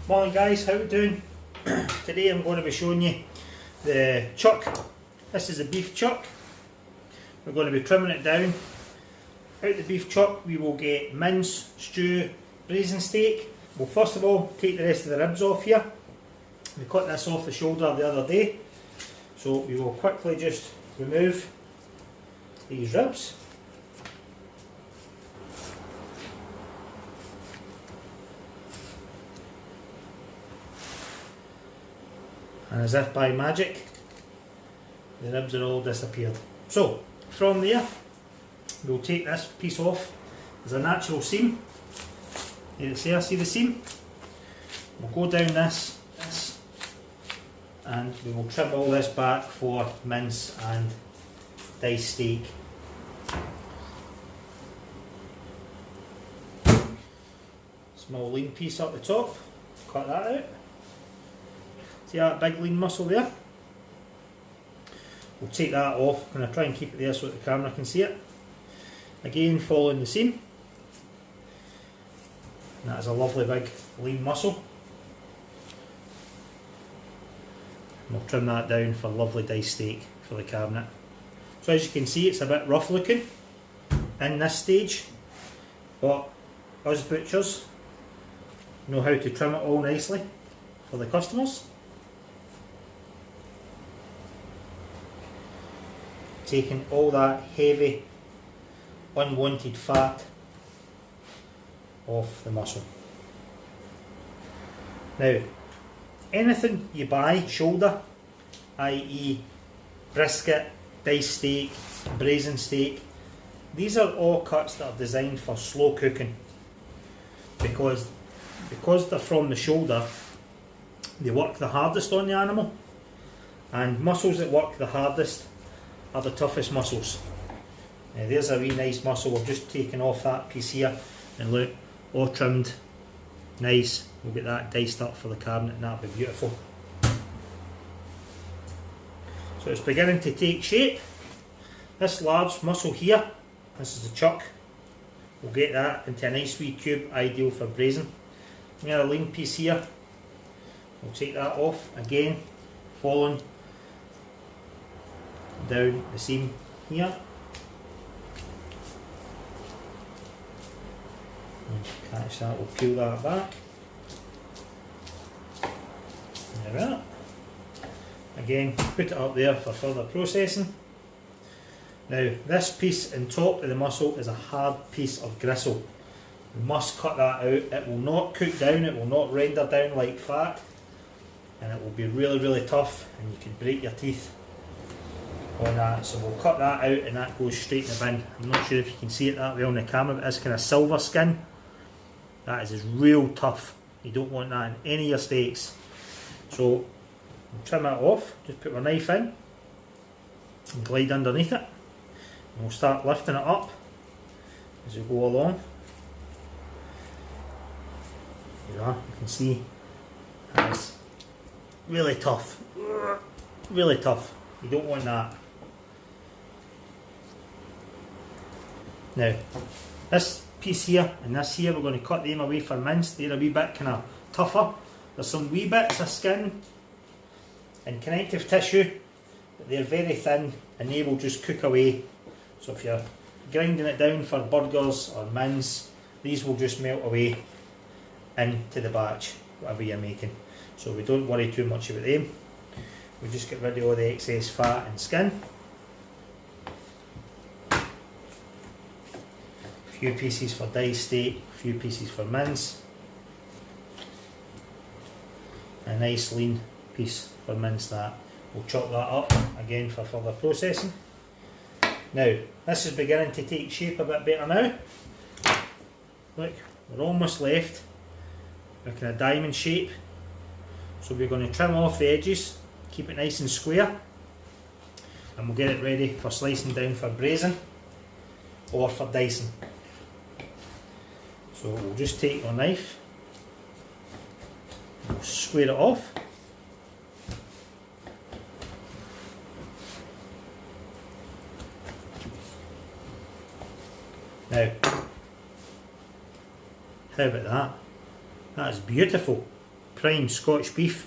Morning guys, how we doing? Today I'm going to be showing you the chuck. This is a beef chuck. We're going to be trimming it down. Out the beef chuck we will get mince, stew, braising steak. We'll first of all take the rest of the ribs off here. We cut this off the shoulder the other day. So we will quickly just remove these ribs. And as if by magic, the ribs are all disappeared. So, from there, we'll take this piece off. There's a natural seam. Here it's there, see the seam? We'll go down this, and we will trim all this back for mince and diced steak. Small lean piece up the top, cut that out. See that big lean muscle there? We'll take that off. I'm going to try and keep it there so that the camera can see it. Again, following the seam. And that is a lovely big lean muscle. And we'll trim that down for lovely diced steak for the cabinet. So as you can see, it's a bit rough looking in this stage, but us butchers know how to trim it all nicely for the customers. Taking all that heavy, unwanted fat off the muscle. Now, anything you buy shoulder, i.e. brisket, diced steak, braising steak, these are all cuts that are designed for slow cooking because they're from the shoulder, they work the hardest on the animal, and muscles that work the hardest are the toughest muscles. Now there's a wee nice muscle. We've just taken off that piece here, and look, all trimmed nice. We'll get that diced up for the cabinet and that'll be beautiful. So it's beginning to take shape. This large muscle here, this is the chuck, we'll get that into a nice wee cube, ideal for braising. We have a lean piece here, we'll take that off, again following down the seam here. Catch that, we'll peel that back. There we are. Again, put it up there for further processing. Now this piece in top of the muscle is a hard piece of gristle. We must cut that out. It will not cook down, it will not render down like fat, and it will be really, really tough, and you can break your teeth on that. So we'll cut that out and that goes straight in the bin. I'm not sure if you can see it that way on the camera, but this kind of silver skin, that is real tough. You don't want that in any of your steaks. So we'll trim that off, just put my knife in and glide underneath it. And we'll start lifting it up as we go along. There you are, you can see that's really tough. Really tough. You don't want that. Now, this piece here and this here, we're going to cut them away for mince. They're a wee bit kind of tougher. There's some wee bits of skin and connective tissue, but they're very thin and they will just cook away. So if you're grinding it down for burgers or mince, these will just melt away into the batch, whatever you're making. So we don't worry too much about them. We just get rid of all the excess fat and skin. A few pieces for diced steak, a few pieces for mince. A nice lean piece for mince that. We'll chop that up again for further processing. Now, this is beginning to take shape a bit better now. Look, we're almost left. We're kind of diamond shape. So we're going to trim off the edges, keep it nice and square, and we'll get it ready for slicing down for braising or for dicing. So we'll just take our knife, we'll square it off. Now, how about that? That is beautiful. prime Scotch beef,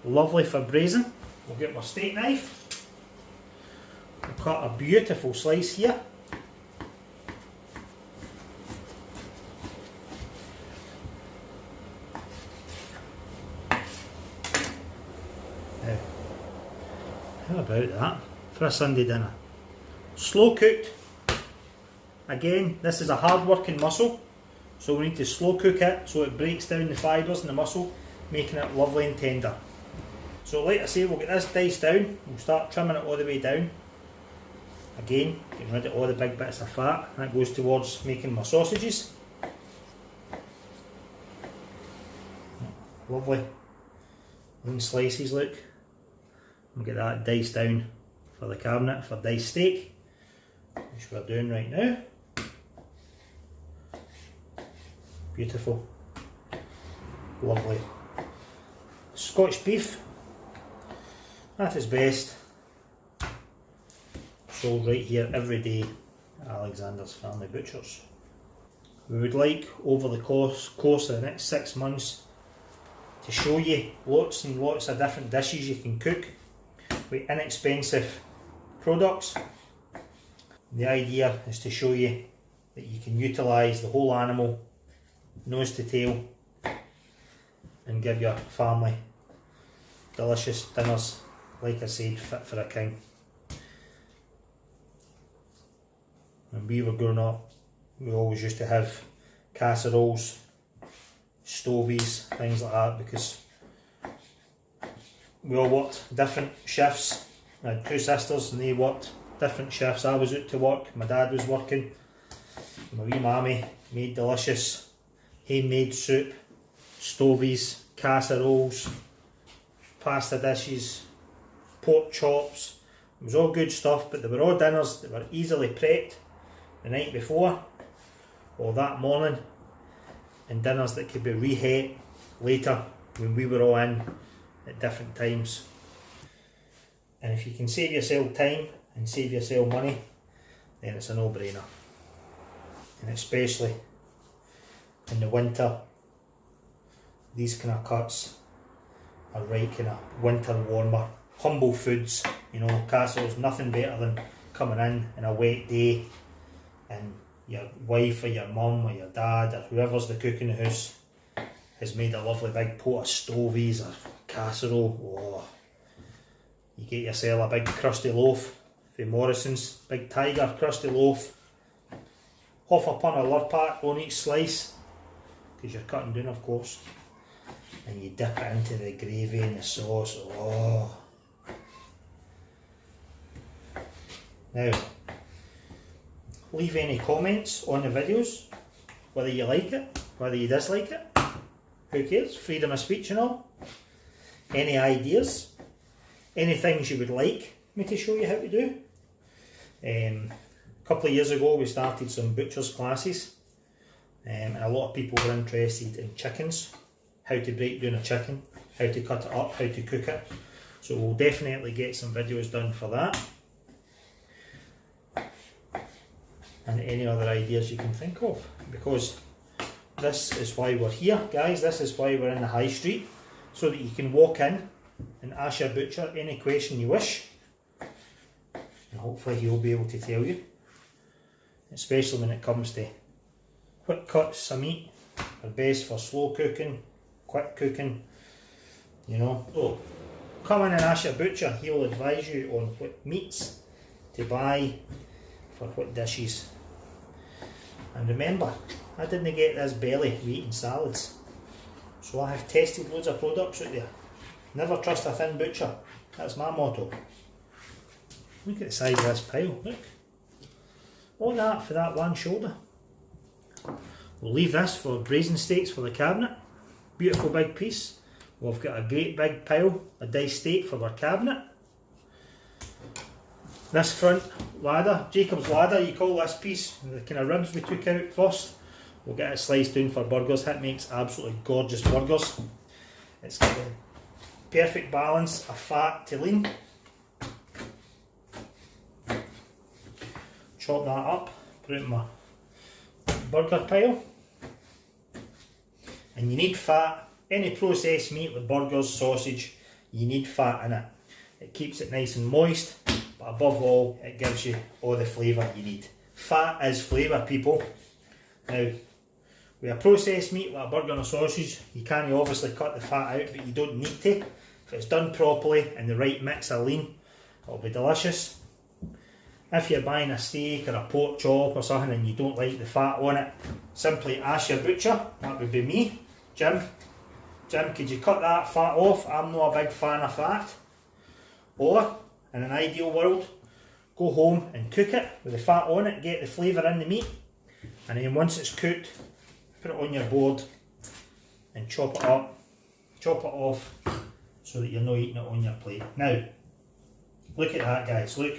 lovely for braising. We'll get my steak knife, we'll cut a beautiful slice here. Now, how about that for a Sunday dinner? Slow cooked. Again, this is a hard working muscle, so we need to slow cook it so it breaks down the fibres in the muscle, making it lovely and tender. So like I say, we'll get this diced down, we'll start trimming it all the way down. Again, getting rid of all the big bits of fat, and that goes towards making my sausages. Lovely lean slices, look. We'll get that diced down for the cabinet for diced steak, which we're doing right now. Beautiful, lovely. Scotch beef, at its best, sold right here every day at Alexander's Family Butchers. We would like, over the course of the next 6 months, to show you lots and lots of different dishes you can cook with inexpensive products. The idea is to show you that you can utilise the whole animal, nose to tail, and give your family delicious dinners, like I said, fit for a king. When we were growing up, we always used to have casseroles, stovies, things like that, because we all worked different shifts. I had 2 sisters and they worked different shifts. I was out to work, my dad was working. My wee mammy made delicious handmade soup, stovies, casseroles, pasta dishes, pork chops. It was all good stuff, but they were all dinners that were easily prepped the night before or that morning, and dinners that could be reheat later when we were all in at different times. And if you can save yourself time and save yourself money, then it's a no-brainer. And especially in the winter, these kind of cuts are right kind of winter warmer, humble foods. You know, casseroles, nothing better than coming in a wet day and your wife or your mum or your dad or whoever's the cook in the house has made a lovely big pot of stovies or casserole. Oh, you get yourself a big crusty loaf from Morrison's, big tiger crusty loaf, half a pint of Lurpak on each slice, because you're cutting down of course, and you dip it into the gravy and the sauce. Oh. Now, leave any comments on the videos, whether you like it, whether you dislike it, who cares, freedom of speech and all. Any ideas, any things you would like me to show you how to do. A couple of years ago we started some butchers classes, and a lot of people were interested in chickens, how to break down a chicken, how to cut it up, how to cook it. So we'll definitely get some videos done for that. And any other ideas you can think of, because this is why we're here, guys. This is why we're in the high street, so that you can walk in and ask your butcher any question you wish, and hopefully he'll be able to tell you, especially when it comes to quick cuts of meat. Are best for slow cooking, quick cooking, you know. So come in and ask your butcher, he'll advise you on what meats to buy for what dishes. And remember, I didn't get this belly with eating salads, so I have tested loads of products out there. Never trust a thin butcher, that's my motto. Look at the size of this pile, look. All that for that one shoulder. We'll leave this for braising steaks for the cabinet. Beautiful big piece. We've got a great big pile of diced steak for our cabinet. This front ladder, Jacob's ladder, you call this piece, the kind of ribs we took out first. We'll get it sliced down for burgers. It makes absolutely gorgeous burgers. It's got the perfect balance of fat to lean. Chop that up, put it in my burger pile. And you need fat any processed meat like burgers, sausage, you need fat in it. It keeps it nice and moist, but above all, it gives you all the flavour you need. Fat is flavour, people. Now, with a processed meat like a burger and a sausage, you can obviously cut the fat out, but you don't need to. If it's done properly and the right mix of lean, it'll be delicious. If you're buying a steak or a pork chop or something and you don't like the fat on it, simply ask your butcher. That would be me, Jim. Jim, could you cut that fat off? I'm not a big fan of fat. Or, in an ideal world, go home and cook it with the fat on it, get the flavour in the meat, and then once it's cooked, put it on your board and chop it up, chop it off so that you're not eating it on your plate. Now, look at that, guys, look.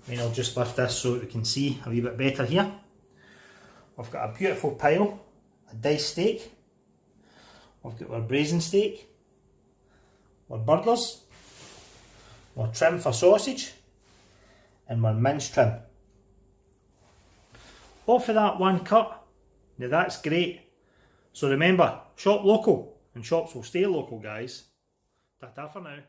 Then I'll just lift this so that we can see a wee bit better here. We've got a beautiful pile of diced steak. We've got our braised steak, our burgers, our trim for sausage, and our minced trim. All for that one cut. Now that's great. So remember, shop local, and shops will stay local, guys. Ta-ta for now.